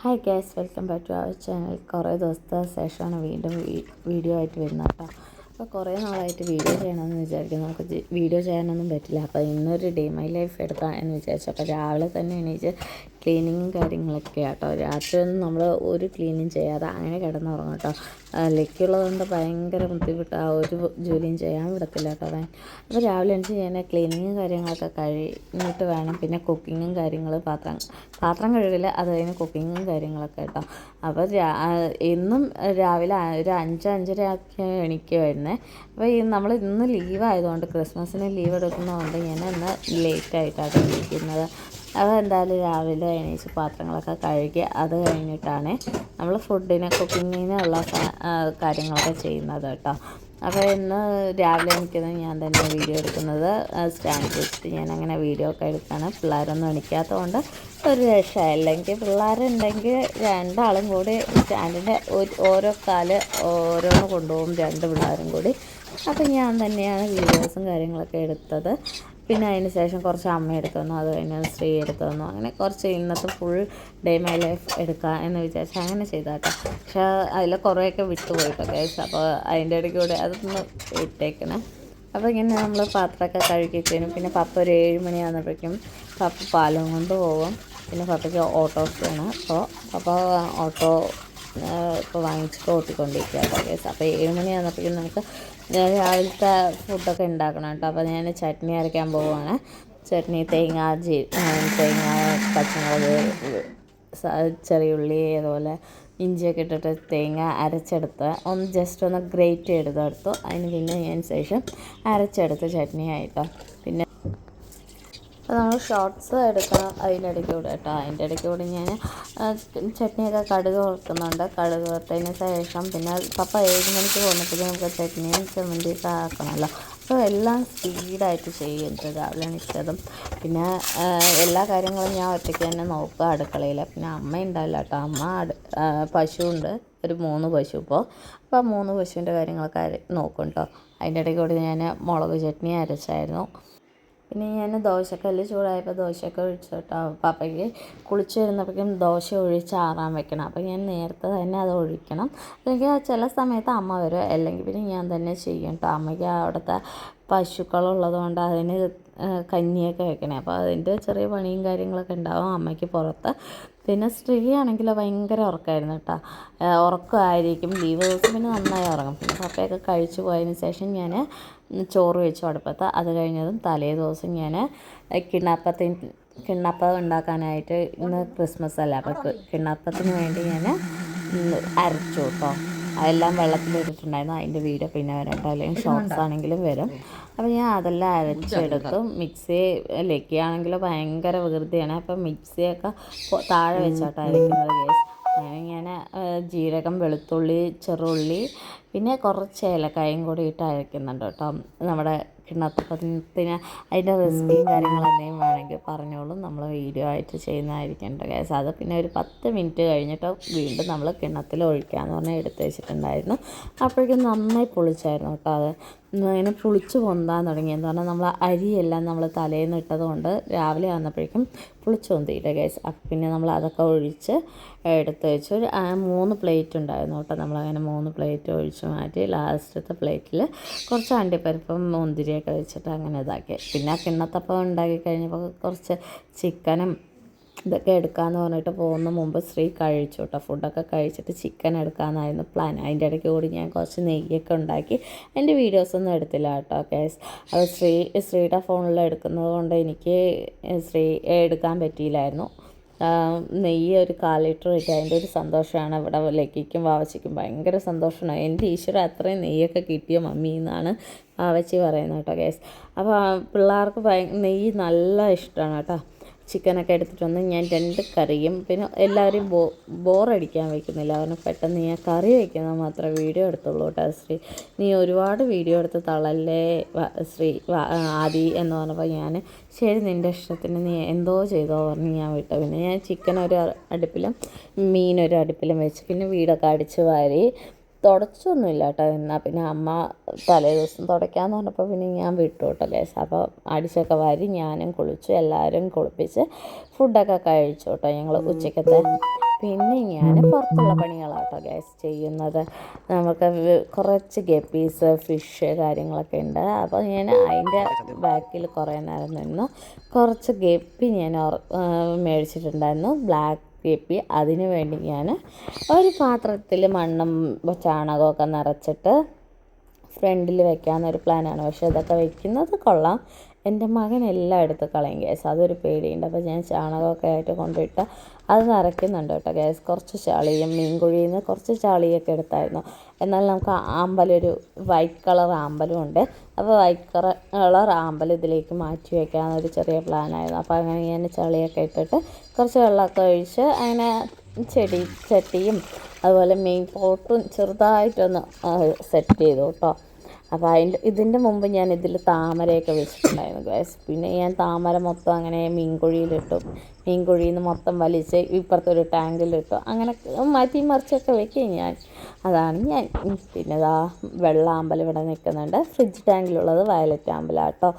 Hi guys, welcome back to our channel. കുറേ ദിവസത്തെ ശേഷമാണ് വീണ്ടും വീഡിയോ ആയിട്ട് വരുന്നത് കേട്ടോ. അപ്പോൾ കുറേ നാളായിട്ട് വീഡിയോ ചെയ്യണമെന്ന് വിചാരിക്കുന്നു. നമുക്ക് വീഡിയോ ചെയ്യാനൊന്നും പറ്റില്ല. അപ്പോൾ ഇന്നൊരു ഡേ മൈ ലൈഫ് എടുക്കാം എന്ന് വിചാരിച്ചു. അപ്പോൾ രാവിലെ തന്നെ എണീച്ച് ക്ലീനിങ്ങും കാര്യങ്ങളൊക്കെ കേട്ടോ. രാത്രിയൊന്നും നമ്മൾ ഒരു ക്ലീനിങ് ചെയ്യാതെ അങ്ങനെ കിടന്നുറങ്ങും കേട്ടോ. ലക്കുള്ളതുകൊണ്ട് ഭയങ്കര ബുദ്ധിമുട്ട്, ആ ഒരു ജോലിയും ചെയ്യാൻ വിടത്തില്ല കേട്ടോ അവൻ. അപ്പോൾ രാവിലെ എണീച്ച് ഞാൻ ക്ലീനിങ്ങും കാര്യങ്ങളൊക്കെ കഴിഞ്ഞിട്ട് വേണം പിന്നെ കുക്കിങ്ങും കാര്യങ്ങൾ, പാത്രം കഴുകില്ല, അത് കഴിഞ്ഞ് കുക്കിങ്ങും കാര്യങ്ങളൊക്കെ കേട്ടോ. അപ്പോൾ എന്നും രാവിലെ ഒരു 5-5:30 എണീക്കുമായിരുന്നേ. അപ്പോൾ നമ്മൾ ഇന്ന് ലീവായതുകൊണ്ട്, ക്രിസ്മസിന് ലീവ് എടുക്കുന്നതുകൊണ്ട് ഞാൻ ഇന്ന് ലേറ്റായിട്ടാണ് എണീക്കുന്നത്. അപ്പോൾ എന്തായാലും രാവിലെ എണീച്ച് പാത്രങ്ങളൊക്കെ കഴുകി അത് കഴിഞ്ഞിട്ടാണ് നമ്മൾ കുക്കിങ്ങിനുള്ള കാര്യങ്ങളൊക്കെ ചെയ്യുന്നത് കേട്ടോ. അപ്പോൾ ഇന്ന് രാവിലെ എണീക്കുന്നത് ഞാൻ തന്നെ വീഡിയോ എടുക്കുന്നത് സ്റ്റാൻഡ് വെച്ചിട്ട് ഞാൻ അങ്ങനെ വീഡിയോ ഒക്കെ എടുക്കുകയാണ്. പിള്ളേരൊന്നും എണീക്കാത്തതുകൊണ്ട് ഒരു രക്ഷ. അല്ലെങ്കിൽ പിള്ളേരുണ്ടെങ്കിൽ രണ്ടാളും കൂടി സ്റ്റാൻഡിൻ്റെ ഓരോ കാല് ഓരോന്ന് കൊണ്ടുപോകും, രണ്ട് പിള്ളേരും കൂടി. അപ്പോൾ ഞാൻ തന്നെയാണ് വീഡിയോസും കാര്യങ്ങളൊക്കെ എടുത്തത്. പിന്നെ അതിന് ശേഷം കുറച്ച് അമ്മ എടുത്തു തന്നു, അത് കഴിഞ്ഞ് ശ്രീ എടുത്തു തന്നു. അങ്ങനെ കുറച്ച് ഇന്നത്തെ ഫുൾ ഡേ മൈ ലൈഫ് എടുക്കാം എന്ന് വിചാരിച്ച് അങ്ങനെ ചെയ്താട്ടോ. പക്ഷേ അതിൽ കുറേയൊക്കെ വിട്ടുപോയിട്ടോ ഗൈസ്. അപ്പോൾ അതിൻ്റെ ഇടയ്ക്ക് കൂടെ അതൊന്ന് ഇട്ടേക്കണേ. അപ്പോൾ ഇങ്ങനെ നമ്മൾ പാത്രമൊക്കെ കഴുകിക്കഴിഞ്ഞു. പിന്നെ പപ്പ ഒരു 7 മണിയാകുമ്പോഴേക്കും പപ്പ പാലും കൊണ്ട് പോകും. പിന്നെ പപ്പയ്ക്ക് ഓട്ടോസാണ്. അപ്പോൾ പപ്പ ഓട്ടോ ഇപ്പോൾ വാങ്ങിച്ചിട്ട് ഓട്ടിക്കൊണ്ടിരിക്കുക കേട്ടോ ഗൈസ്. അപ്പോൾ 7 മണിയാകുമ്പോഴേക്കും നമുക്ക് രാവിലത്തെ ഫുഡൊക്കെ ഉണ്ടാക്കണം കേട്ടോ. അപ്പോൾ ഞാൻ ചട്നി അരയ്ക്കാൻ പോവുകയാണ്. ചട്നി തേങ്ങ, പച്ചമുളക്, ചെറിയുള്ളി, അതുപോലെ ഇഞ്ചിയൊക്കെ ഇട്ടിട്ട് തേങ്ങ അരച്ചെടുത്ത് ജസ്റ്റ് ഒന്ന് ഗ്രേറ്റ് ചെയ്തെടുത്തു. അതിന് പിന്നെ അതിന് ശേഷം അരച്ചെടുത്ത് ചട്നിയായിട്ടോ. പിന്നെ അപ്പോൾ നമ്മൾ ഷോർട്ട്സ് എടുക്കണം അതിൻ്റെ കൂടെ കേട്ടോ. അതിൻ്റെ ഇടയ്ക്ക് കൂടി ഞാൻ ചട്നിയൊക്കെ കടുക് വറുക്കുന്നുണ്ട്. കടുക് വറുത്തതിന് ശേഷം പിന്നെ പപ്പ 7 മണിക്ക് പോകുന്നപ്പോഴത്തേക്കും നമുക്ക് ചട്നിയും ചമ്മന്തിയൊക്കെ ആക്കണമല്ലോ. അപ്പോൾ എല്ലാം സ്പീഡായിട്ട് ചെയ്യുന്നത് രാവിലെ എണീറ്റതും. പിന്നെ എല്ലാ കാര്യങ്ങളും ഞാൻ ഒറ്റയ്ക്ക് തന്നെ നോക്കുക അടുക്കളയിൽ. പിന്നെ അമ്മ ഉണ്ടാവില്ല കേട്ടോ. അമ്മ പശുവുണ്ട്, ഒരു 3 പശു ഇപ്പോൾ. അപ്പോൾ 3 പശുവിൻ്റെ കാര്യങ്ങളൊക്കെ നോക്കും കേട്ടോ. അതിൻ്റെ ഇടയ്ക്ക് കൂടി ഞാൻ മുളക് ചട്നി അരച്ചായിരുന്നു. പിന്നെ ഞാൻ ദോശക്കല്ല് ചൂടായപ്പോൾ ദോശയൊക്കെ ഒഴിച്ചു കേട്ടോ. പപ്പയ്ക്ക് കുളിച്ച് വരുന്നപ്പോഴേക്കും ദോശ ഒഴിച്ച് ആറാൻ വെക്കണം. അപ്പോൾ ഞാൻ നേരത്തെ തന്നെ അത് ഒഴിക്കണം. അല്ലെങ്കിൽ ചില സമയത്ത് അമ്മ വരും, അല്ലെങ്കിൽ പിന്നെ ഞാൻ തന്നെ ചെയ്യും കേട്ടോ. അമ്മയ്ക്ക് അവിടുത്തെ പശുക്കളുള്ളത് കൊണ്ട് അതിന് കഞ്ഞിയൊക്കെ വെക്കണേ. അപ്പോൾ അതിൻ്റെ ചെറിയ പണിയും കാര്യങ്ങളൊക്കെ ഉണ്ടാവും അമ്മയ്ക്ക് പുറത്ത്. പിന്നെ സ്ത്രീ ആണെങ്കിൽ ഭയങ്കര ഉറക്കമായിരുന്നു കേട്ടോ. ഉറക്കമായിരിക്കും, ലീവ് ദിവസം പിന്നെ നന്നായി ഉറങ്ങും. പിന്നെ പപ്പയൊക്കെ കഴിച്ചു പോയതിന് ശേഷം ഞാൻ ചോറ് വെച്ചു അടുപ്പത്ത്. അത് കഴിഞ്ഞതും തലേ ദിവസം ഞാൻ കിണ്ണപ്പം ഉണ്ടാക്കാനായിട്ട്, ഇന്ന് ക്രിസ്മസ് അല്ല, അപ്പോൾ കിണ്ണപ്പത്തിന് വേണ്ടി ഞാൻ അരച്ചു കേട്ടോ. അതെല്ലാം വെള്ളത്തിലിട്ടിട്ടുണ്ടായിരുന്നു. അതിൻ്റെ വീഡിയോ പിന്നെ വരാം കേട്ടോ, അല്ലെങ്കിൽ ഷോർട്സ് ആണെങ്കിലും വരും. അപ്പോൾ ഞാൻ അതെല്ലാം അരച്ചെടുത്തു. മിക്സി ലക്കിയാണെങ്കിൽ ഭയങ്കര വികൃതിയാണ്. അപ്പോൾ മിക്സിയൊക്കെ താഴെ വെച്ചോട്ടോ അരയ്ക്കുന്നത് കേസ്. ഞാൻ ജീരകം, വെളുത്തുള്ളി, ചെറുള്ളി, പിന്നെ കുറച്ച് ഏലക്കായും കൂടി ഇട്ട് അരയ്ക്കുന്നുണ്ട് കേട്ടോ. നമ്മുടെ കിണ്ണത്തപ്പത്തിന് അതിൻ്റെ റെസിപ്പിയും കാര്യങ്ങളെന്തെങ്കിലും വേണമെങ്കിൽ പറഞ്ഞോളും, നമ്മൾ വീഡിയോ ആയിട്ട് ചെയ്യുന്നതായിരിക്കും കേസ്. അത് പിന്നെ ഒരു 10 മിനിറ്റ് കഴിഞ്ഞിട്ട് വീണ്ടും നമ്മൾ കിണ്ണത്തിൽ ഒഴിക്കാമെന്ന് പറഞ്ഞാൽ എടുത്ത് വെച്ചിട്ടുണ്ടായിരുന്നു. അപ്പോഴേക്കും നന്നായി പൊളിച്ചായിരുന്നു കേട്ടോ. അത് ഇങ്ങനെ പുളിച്ച് പൊന്താൻ തുടങ്ങിയെന്ന് പറഞ്ഞാൽ നമ്മൾ അരിയെല്ലാം നമ്മൾ തലേന്ന് ഇട്ടത് കൊണ്ട് രാവിലെ വന്നപ്പോഴേക്കും പുളിച്ച് പൊന്തിയില്ല ഗൈസ്. അപ്പം പിന്നെ നമ്മൾ അതൊക്കെ ഒഴിച്ച് എടുത്ത് വെച്ച് ഒരു 3 പ്ലേറ്റ് ഉണ്ടായിരുന്നു കേട്ടോ. നമ്മളങ്ങനെ 3 പ്ലേറ്റ് ഒഴിച്ച് മാറ്റി ലാസ്റ്റത്തെ പ്ലേറ്റിൽ കുറച്ച് അണ്ടിപ്പരിപ്പും മുന്തിരിയൊക്കെ വെച്ചിട്ട് അങ്ങനെ ഇതാക്കി. പിന്നെ കിണ്ണത്തപ്പം ഉണ്ടാക്കി കഴിഞ്ഞപ്പോൾ കുറച്ച് ചിക്കനും ഇതൊക്കെ എടുക്കാമെന്ന് പറഞ്ഞിട്ട് പോകുന്ന മുമ്പ് ശ്രീ കഴിച്ചു കേട്ടോ. ഫുഡൊക്കെ കഴിച്ചിട്ട് ചിക്കൻ എടുക്കാമെന്നായിരുന്നു പ്ലാൻ. അതിൻ്റെ ഇടയ്ക്ക് കൂടി ഞാൻ കുറച്ച് നെയ്യൊക്കെ ഉണ്ടാക്കി. എൻ്റെ വീഡിയോസൊന്നും എടുത്തില്ല കേട്ടോ കേസ്. അത് ശ്രീയുടെ ഫോണിൽ എടുക്കുന്നത് കൊണ്ട് എനിക്ക് എടുക്കാൻ പറ്റിയില്ലായിരുന്നു. നെയ്യ് ഒരു 1/4 ലിറ്റർ കിട്ടി. അതിൻ്റെ ഒരു സന്തോഷമാണ് ഇവിടെ ലക്കിക്കും വാവച്ചിക്കും ഭയങ്കര സന്തോഷമാണ്. എൻ്റെ ഈശ്വരൻ അത്രയും നെയ്യൊക്കെ കിട്ടിയ മമ്മി എന്നാണ് വാവച്ചി പറയുന്നത് കേട്ടോ കേസ്. അപ്പോൾ പിള്ളേർക്ക് നെയ്യ് നല്ല ഇഷ്ടമാണ് കേട്ടോ. ചിക്കനൊക്കെ എടുത്തിട്ടൊന്ന് ഞാൻ 2 കറിയും, പിന്നെ എല്ലാവരെയും ബോറടിക്കാൻ വയ്ക്കുന്നില്ല. അവന് പെട്ടെന്ന് ഞാൻ കറി വയ്ക്കുന്നത് മാത്രമേ വീഡിയോ എടുത്തുള്ളൂ കേട്ടോ. ശ്രീ നീ ഒരുപാട് വീഡിയോ എടുത്ത് തളല്ലേ ശ്രീ ആദി എന്ന് പറഞ്ഞപ്പോൾ ഞാൻ ശരി നിൻ്റെ ഇഷ്ടത്തിന് നീ എന്തോ ചെയ്തോ പറഞ്ഞ് ഞാൻ വിട്ടു. പിന്നെ ഞാൻ ചിക്കൻ ഒരു അടുപ്പിലും മീനൊരു അടുപ്പിലും വെച്ച് പിന്നെ വീടൊക്കെ അടിച്ച് വാരി തുടച്ചൊന്നുമില്ല കേട്ടോ. എന്നാൽ പിന്നെ അമ്മ തലേ ദിവസം തുടയ്ക്കാമെന്ന് പറഞ്ഞപ്പോൾ പിന്നെ ഞാൻ വിട്ടു കേട്ടോ ഗൈസ്. അപ്പോൾ അടിച്ചൊക്കെ വാരി ഞാനും കുളിച്ചു, എല്ലാവരും കുളിപ്പിച്ച് ഫുഡൊക്കെ കഴിച്ചു കേട്ടോ ഞങ്ങൾ ഉച്ചക്കത്തെ. പിന്നെ ഞാൻ പുറത്തുള്ള പണികളാട്ടോ ഗ്യാസ് ചെയ്യുന്നത്. നമുക്ക് കുറച്ച് ഗപ്പീസ് ഫിഷ് കാര്യങ്ങളൊക്കെ ഉണ്ട്. അപ്പോൾ ഞാൻ അതിൻ്റെ ബാക്കിൽ കുറേ നേരം നിന്ന് കുറച്ച് ഗപ്പി ഞാൻ മേടിച്ചിട്ടുണ്ടായിരുന്നു, ബ്ലാക്ക് ഗപ്പി. അതിന് വേണ്ടി ഞാൻ ഒരു പാത്രത്തിൽ മണ്ണും ചാണകമൊക്കെ നിറച്ചിട്ട് ഫ്രണ്ടിൽ വെക്കാമെന്നൊരു പ്ലാനാണ്. പക്ഷേ ഇതൊക്കെ വെക്കുന്നത് കൊള്ളാം, എൻ്റെ മകൻ എല്ലാം എടുത്ത് കളയും ഗ്യാസ്, അതൊരു പേടിയുണ്ട്. അപ്പോൾ ഞാൻ ചാണകമൊക്കെ ആയിട്ട് കൊണ്ടുപോയിട്ട് അത് നിറയ്ക്കുന്നുണ്ട് കേട്ടോ ഗ്യാസ്. കുറച്ച് ചളിയും മീൻകുഴിയിൽ നിന്ന് കുറച്ച് ചളിയൊക്കെ എടുത്തായിരുന്നു. എന്നാൽ നമുക്ക് ആമ്പലൊരു വൈറ്റ് കളർ ആമ്പലും ഉണ്ട്. അപ്പോൾ വൈറ്റ് കളർ ആമ്പൽ ഇതിലേക്ക് മാറ്റി വയ്ക്കാമെന്നൊരു ചെറിയ പ്ലാനായിരുന്നു. അപ്പോൾ അങ്ങനെ ഞാൻ ചളിയൊക്കെ ഇട്ടിട്ട് കുറച്ച് വെള്ളമൊക്കെ ഒഴിച്ച് അങ്ങനെ ചട്ടിയും അതുപോലെ മെയിൻ പോട്ടും ചെറുതായിട്ടൊന്ന് സെറ്റ് ചെയ്തു കേട്ടോ. അപ്പോൾ ഇതിൻ്റെ മുമ്പ് ഞാൻ ഇതിൽ താമരയൊക്കെ വെച്ചിട്ടുണ്ടായിരുന്നു ഗ്യാസ്. പിന്നെ ഞാൻ താമര മൊത്തം അങ്ങനെ മീൻകുഴിയിലിട്ടു, മീൻകുഴിയിൽ നിന്ന് മൊത്തം വലിച്ച് ഇപ്പുറത്തൊരു ടാങ്കിലിട്ടു, അങ്ങനെ മാറ്റി മറിച്ചൊക്കെ വെക്കുകയും ഞാൻ. അതാണ് ഞാൻ. പിന്നെ ഇതാ വെള്ള ആമ്പൽ ഇവിടെ നിൽക്കുന്നുണ്ട്. ഫ്രിഡ്ജ് ടാങ്കിലുള്ളത് വയലറ്റ് ആമ്പലാട്ടോ.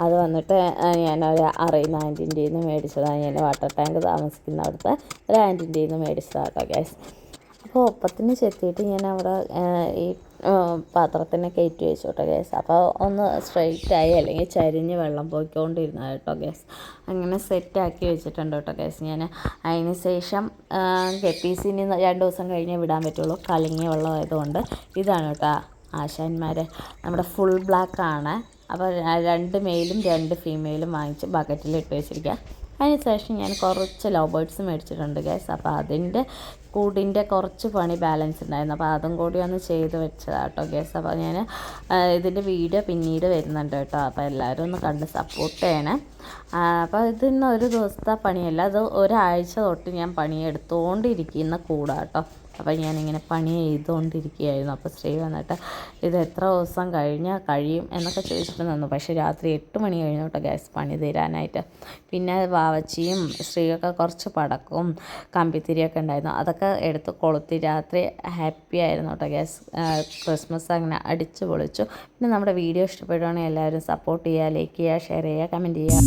അത് വന്നിട്ട് ഞാനൊരു അറിയുന്ന ആൻറ്റിൻ്റെ നിന്ന് മേടിച്ചതാണ്. ഞാൻ വാട്ടർ ടാങ്ക് താമസിക്കുന്ന അവിടുത്തെ ഒരു ആൻറ്റിൻ്റെ നിന്ന് മേടിച്ചതാട്ടോ ഗ്യാസ്. അപ്പോൾ ഒപ്പത്തിന് ചെത്തിയിട്ട് ഞാൻ അവിടെ ഈ പാത്രത്തിനെ കയറ്റി വെച്ചു കേട്ടോ ഗ്യാസ്. അപ്പോൾ ഒന്ന് സ്ട്രെയിറ്റായി, അല്ലെങ്കിൽ ചരിഞ്ഞ് വെള്ളം പോയിക്കൊണ്ടിരുന്ന കേട്ടോ ഗ്യാസ്. അങ്ങനെ സെറ്റാക്കി വെച്ചിട്ടുണ്ട് കേട്ടോ ഗ്യാസ് ഞാൻ. അതിന് ശേഷം ഗപ്പീസിന് 2 ദിവസം കഴിഞ്ഞേ വിടാൻ പറ്റുള്ളൂ, കലങ്ങിയ വെള്ളമായതുകൊണ്ട്. ഇതാണ് കേട്ടോ ആശാന്മാർ, നമ്മുടെ ഫുൾ ബ്ലാക്കാണ്. അപ്പോൾ 2 മെയിലും 2 ഫീമെയിലും വാങ്ങിച്ച് ബക്കറ്റിൽ ഇട്ട് വെച്ചിരിക്കുക. അതിന് ശേഷം ഞാൻ കുറച്ച് ലവ് ബേർഡ്സ് മേടിച്ചിട്ടുണ്ട് ഗ്യാസ്. അപ്പോൾ അതിൻ്റെ കൂടിൻ്റെ കുറച്ച് പണി ബാലൻസ് ഉണ്ടായിരുന്നു, അപ്പോൾ അതും കൂടി ഒന്ന് ചെയ്ത് വെച്ചതാണ് കേട്ടോ ഗ്യാസ്. അപ്പോൾ ഞാൻ ഇതിൻ്റെ വീഡിയോ പിന്നീട് വരുന്നുണ്ട് കേട്ടോ. അപ്പോൾ എല്ലാവരും ഒന്ന് കണ്ട് സപ്പോർട്ട് ചെയ്യണേ. അപ്പോൾ ഇതിന്ന് ഒരു ദിവസത്തെ പണിയല്ല, അത് ഒരാഴ്ച തൊട്ട് ഞാൻ പണിയെടുത്തുകൊണ്ടിരിക്കുന്ന കൂടാട്ടോ. അപ്പോൾ ഞാനിങ്ങനെ പണി ചെയ്തുകൊണ്ടിരിക്കുകയായിരുന്നു. അപ്പോൾ ശ്രീ വന്നിട്ട് ഇത് എത്ര ദിവസം കഴിയും എന്നൊക്കെ ചോദിച്ചിട്ട് നിന്നു. പക്ഷേ രാത്രി 8 മണി കഴിഞ്ഞു കേട്ടോ ഗ്യാസ് പണി തീരാനായിട്ട്. പിന്നെ വാവച്ചിയും ശ്രീയൊക്കെ കുറച്ച് പടക്കവും കമ്പിത്തിരിയൊക്കെ ഉണ്ടായിരുന്നു, അതൊക്കെ എടുത്ത് കൊളുത്തി രാത്രി ഹാപ്പി ആയിരുന്നു കേട്ടോ ഗ്യാസ്. ക്രിസ്മസ് അങ്ങനെ അടിച്ചു പൊളിച്ചു. പിന്നെ നമ്മുടെ വീഡിയോ ഇഷ്ടപ്പെടുവാണെങ്കിൽ എല്ലാവരും സപ്പോർട്ട് ചെയ്യുക, ലൈക്ക് ചെയ്യുക, ഷെയർ ചെയ്യുക, കമൻറ്റ് ചെയ്യുക.